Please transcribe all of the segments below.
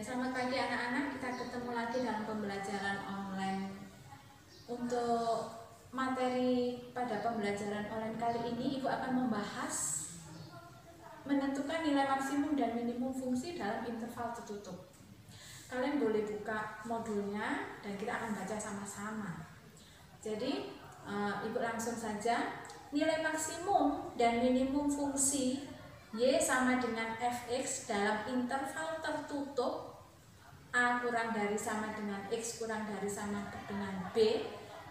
selamat pagi anak-anak, kita ketemu lagi dalam pembelajaran online. Untuk materi pada pembelajaran online kali ini, Ibu akan membahas menentukan nilai maksimum dan minimum fungsi dalam interval tertutup. Kalian boleh buka modulnya dan kita akan baca sama-sama. Jadi, Ibu langsung saja. Nilai maksimum dan minimum fungsi Y sama dengan Fx dalam interval tertutup A kurang dari sama dengan X kurang dari sama dengan B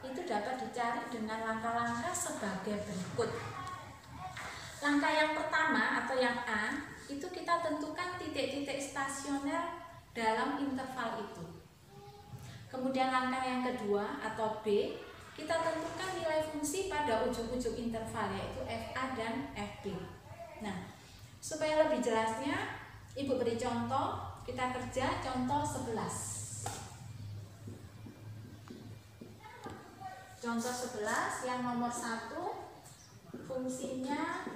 itu dapat dicari dengan langkah-langkah sebagai berikut. Langkah yang pertama atau yang A, itu kita tentukan titik-titik stasioner dalam interval itu. Kemudian langkah yang kedua atau B, kita tentukan nilai fungsi pada ujung-ujung interval, yaitu FA dan FB. Nah, supaya lebih jelasnya, Ibu beri contoh, kita kerja contoh 11. Contoh 11 yang nomor 1, fungsinya.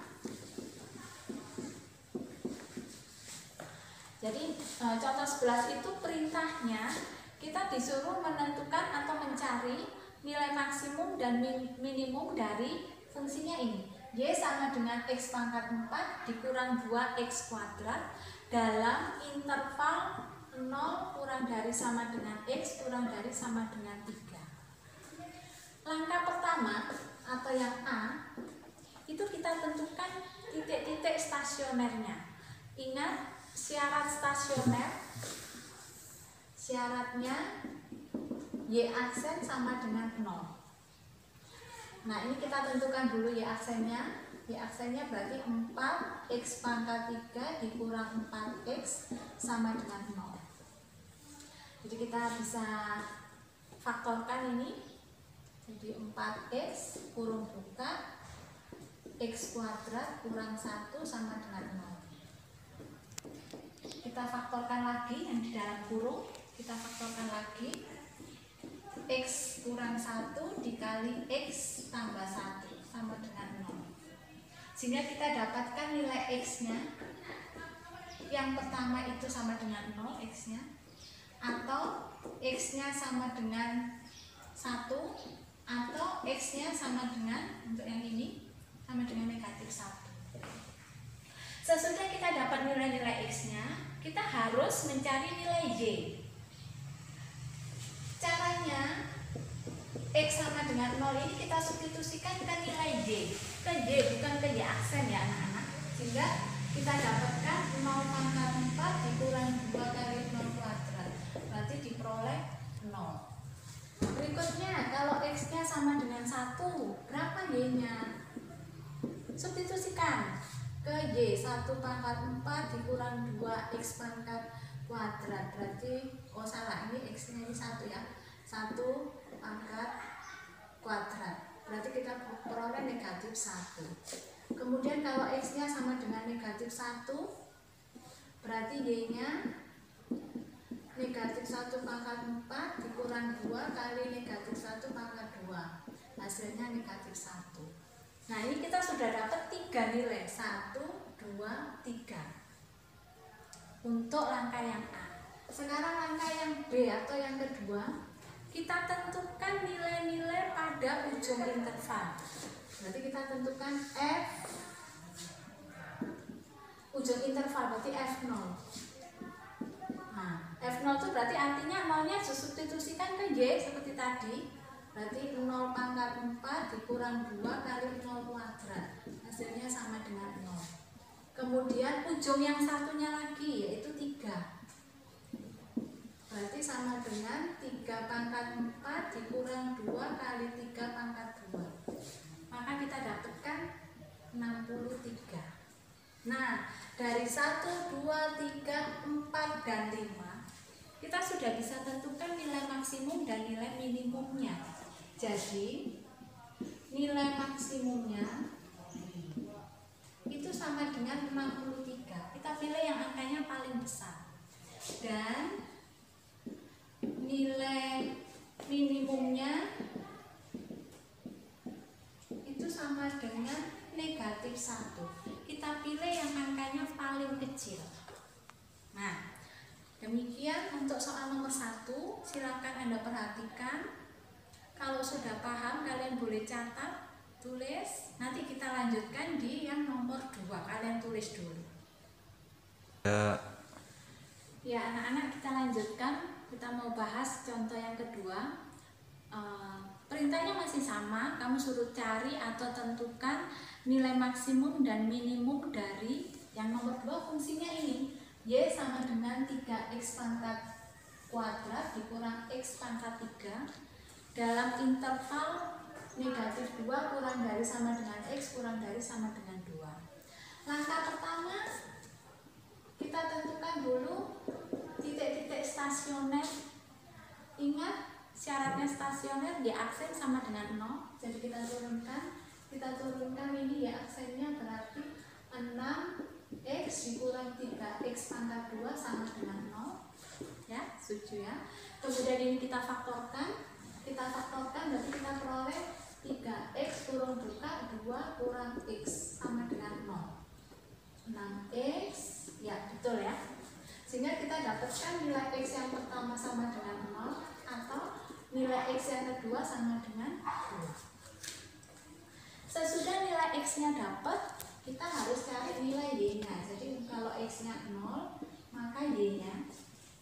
Jadi contoh 11 itu perintahnya kita disuruh menentukan atau mencari nilai maksimum dan minimum dari fungsinya ini. Y sama dengan X pangkat 4 dikurang 2X kuadrat dalam interval 0 kurang dari sama dengan X kurang dari sama dengan 3. Langkah pertama atau yang A, itu kita tentukan titik-titik stasionernya. Ingat, syarat stasioner, syaratnya Y aksen sama dengan 0. Nah, ini kita tentukan dulu Y aksennya. Y aksennya berarti 4X pangkat 3 dikurang 4X sama dengan 0. Jadi kita bisa faktorkan ini. Jadi 4X kurung buka X kuadrat kurang 1 sama dengan 0. Kita faktorkan lagi yang di dalam kurung. Kita faktorkan lagi. X kurang 1 dikali X tambah 1 sama dengan 0. Sehingga kita dapatkan nilai X-nya. Yang pertama itu sama dengan 0 X-nya. Atau X-nya sama dengan 1. Atau X-nya sama dengan, untuk yang ini, sama dengan negatif 1. Sesudah kita dapat nilai-nilai X-nya, kita harus mencari nilai Y. Caranya, X sama dengan 0 ini kita substitusikan ke nilai Y. Ke Y, bukan ke Y aksen ya anak-anak. Sehingga kita dapatkan 0 pangkat 4 dikurang 2 kali 0 kuadrat. Berarti diperoleh 0. Berikutnya, kalau X-nya sama dengan 1, berapa Y-nya? Substitusikan ke Y. 1 pangkat 4 dikurang 2X pangkat kuadrat. Berarti, oh salah, ini X-nya ini 1 ya. 1 pangkat kuadrat. Berarti kita peroleh negatif 1. Kemudian kalau X-nya sama dengan negatif 1, berarti Y-nya negatif 1 pangkat 4 dikurang 2 kali negatif 1 pangkat 2. Hasilnya negatif 1. Nah, ini kita sudah dapat 3 nilai. 1, 2, 3. Untuk langkah yang A. Sekarang langkah yang B atau yang kedua, kita tentukan nilai-nilai pada ujung interval. Berarti kita tentukan F ujung interval, berarti F0. Nah, F0 itu berarti artinya 0-nya disubstitusikan ke Y seperti tadi. Berarti 0 pangkat 4 dikurang 2 kali 0 kuadrat. Hasilnya sama dengan 0. Kemudian ujung yang satunya lagi, yaitu 3. Berarti sama dengan 3 pangkat 4 dikurang 2 kali 3 pangkat 2. Maka kita dapatkan 63. Nah, dari 1, 2, 3, 4, dan 5, kita sudah bisa tentukan nilai maksimum dan nilai minimumnya. Jadi, nilai maksimumnya itu sama dengan 63. Kita pilih yang angkanya paling besar. Dan nilai minimumnya itu sama dengan negatif 1. Kita pilih yang angkanya paling kecil. Nah, Demikian untuk soal nomor 1, silakan Anda perhatikan. Kalau sudah paham, kalian boleh catat, tulis. Nanti kita lanjutkan di yang nomor 2. Kalian tulis dulu. Ya, anak-anak, kita lanjutkan. Kita mau bahas contoh yang kedua. Perintahnya masih sama. Kamu suruh cari atau tentukan nilai maksimum dan minimum dari yang nomor 2. Fungsinya ini, Y sama dengan 3x pangkat kuadrat dikurang x pangkat 3 dalam interval negatif 2 kurang dari sama dengan x kurang dari sama dengan 2. Langkah pertama, kita tentukan dulu titik-titik stasioner. Ingat, syaratnya stasioner Y aksen sama dengan 0. Jadi kita turunkan ini Y aksennya berarti 6x dikurang 3x pangkat 2 sama dengan 0. Ya, setuju ya. Kemudian ini kita faktorkan berarti kita peroleh 3x turun buka 2 kurang x sama dengan 0. 6x, ya betul ya. Sehingga kita dapatkan nilai x yang pertama sama dengan 0 atau nilai x yang kedua sama dengan 2. Sesudah nilai x-nya dapat, kita harus cari nilai y-nya. Jadi kalau x-nya 0, maka y-nya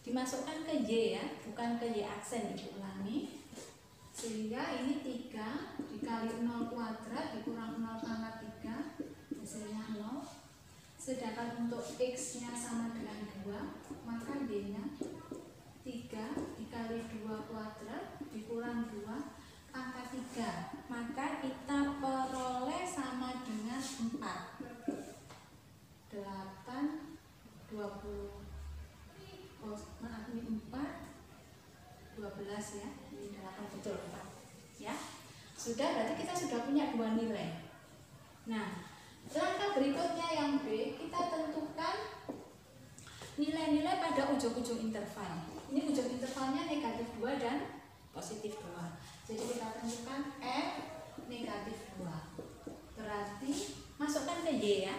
dimasukkan ke y ya, bukan ke y aksen, diulangi. Sehingga ini 3 dikali 0 kuadrat dikurang 0 pangkat 3, hasilnya 0. Sedangkan untuk x-nya sama dengan 2, maka y-nya 3 dikali 2 kuadrat dikurang 2 pangkat 3. Maka kita peroleh sama dengan 4. 8, 20. Oh, maaf, ini 4, 12 ya. Ini 8, betul 4. Ya. Sudah, berarti kita sudah punya 2 nilai. Nah, langkah berikutnya yang B, kita tentukan nilai-nilai pada ujung-ujung interval. Ini ujung intervalnya negatif 2 dan positif 2. Jadi kita tentukan F negatif 2. Berarti masukkan ke Y ya.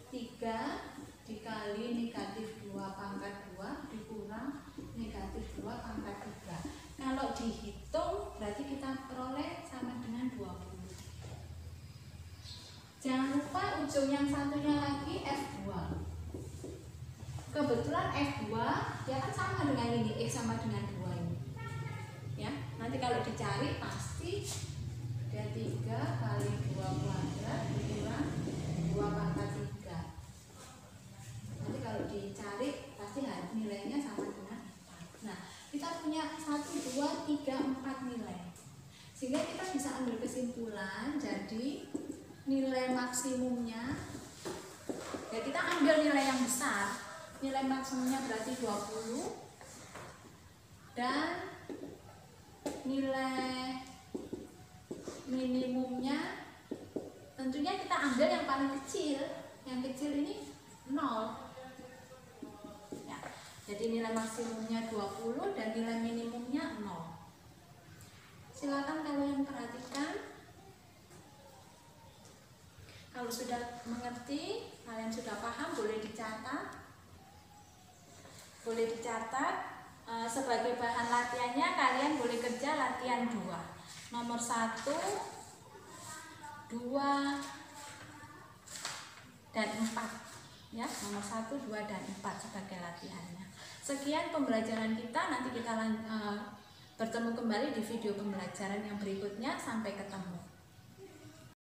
3 dikali negatif 2 pangkat 2 dikurang negatif 2 pangkat 3. Kalau dihitung berarti kita peroleh sama dengan 20. Jangan lupa ujung yang satunya lagi F2. Kebetulan F2 ya kan sama dengan ini, X sama dengan 2 ini. Ya, nanti kalau dicari pasti ada 3 kali 2 kuadrat dikurang 2 pangkat 3. Nanti kalau dicari pasti nilainya sama dengan 4. Nah, kita punya 1, 2, 3, 4 nilai. Sehingga kita bisa ambil kesimpulan, jadi nilai maksimumnya, ya kita ambil nilai yang besar. Nilai maksimumnya berarti 20. Dan nilai minimumnya tentunya kita ambil yang paling kecil. Yang kecil ini 0. Jadi nilai maksimumnya 20 dan nilai minimumnya 0. Silakan kalian perhatikan. Kalau sudah mengerti, kalian sudah paham, boleh dicatat. Boleh dicatat. Sebagai bahan latihannya kalian boleh kerja latihan 2. Nomor 1, 2, dan 4. Ya, nomor 1, 2, dan 4 sebagai latihannya. Sekian pembelajaran kita, nanti kita bertemu kembali di video pembelajaran yang berikutnya. Sampai ketemu.